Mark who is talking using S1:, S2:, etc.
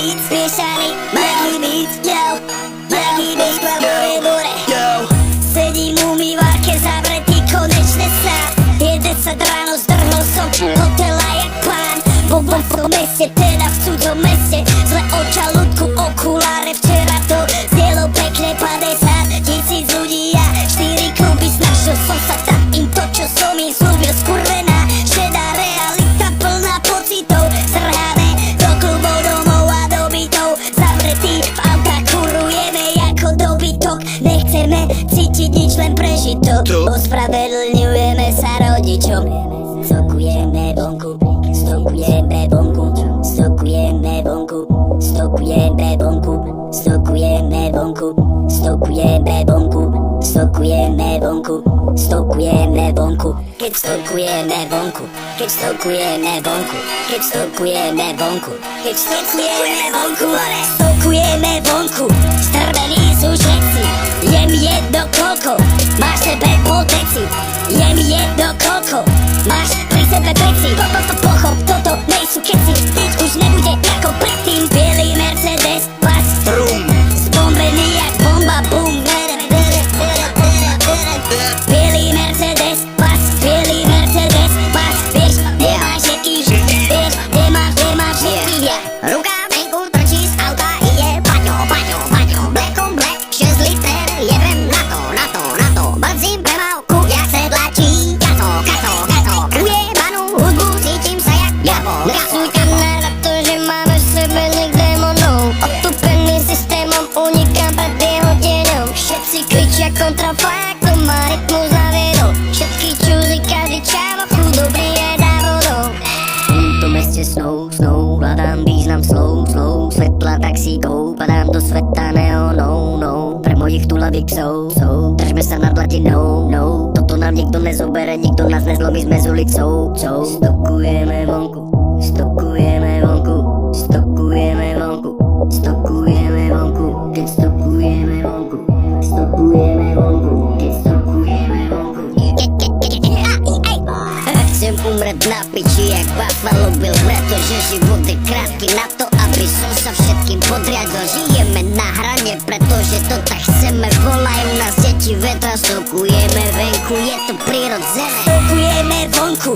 S1: víc spiešaný, Magý víc, yo. Magý víc, klavuje more, yo. Sedím u umývárke zavretý konečne sám. Je 10 ráno, zdrhol som hotela jak pán. Bol v tom meste, teda v cudzom meste. Zle od žalúdku, okuláre, včera to zdieľo pekne 50 000 ľudí a 4 kluby. Snažil som sa tam im to, čo som im slúbil. Skurvená, šedá realita plná pocitov. Zrhané do klubov, domov a do bytov. Zavretí v autách, kurujeme ako dobytok. Nechceme cítiť nič, len prežitok. Ospravedlňujeme sa rodičom. Stokujeme vonku, stokujeme vonku, stokujeme vonku, stokujeme vonku, stokujeme vonku, stokujeme vonku, stokujeme vonku, stokujeme vonku. Keď stokujeme vonku, keď stokujeme vonku, keď stokujeme vonku, keď stokujeme vonku, stokujeme vonku. Strvení sú všetci, je mi jedno koľko máš sebe po deci. Je mi jedno koľko máš pri sebe veci. Pochop, toto nejsú keci. Už nebude ako predtým. Bielý Mercedes, pas brum, zbombený jak bomba, bum. Bielý Mercedes, pas, bielý Mercedes, pas. Vieš, nemáš všetkých, vieš, nemáš všetkých. Ruka venku trčí z auta, ide Paťo, Paťo, Paťo. Black on black, 6 liter, jebem na to. Brzím premávku, jak se tlačí kato. Ujebanú hudbu, cítim sa jak javo. Nechcuj kamera, to, že máme v sebe nek démonov. Otupený systémom, unikám pred jeho tieňou. Všetci kričia kontrafakt, to má rytmus zaviedol. Všetky čúzy, každý čávo, chudobný je dávodou. V tomto meste snou, hľadám význam slov. Svetla taxíkov, padám do sveta neónov. Pre mojich tulavých psov, držme sa nad hladinou. Toto nám nikto nezobere, nikto nás nezlomí, sme z ulicou. Stokujeme vonku, stokujeme vonku, stokujeme vonku, stokujeme vonku. Keď stokujeme vonku, stokujeme vonku, keď stokujeme vonku. Chcem umrieť na piči jak Buffalo Bill, pretože život je krátky na to, aby som sa všetkým podriadil. Žijeme na hrane, pretože to tak chceme. Volajú nás deti vetra, stokujeme venku, je to prirodzené. Stokujeme vonku,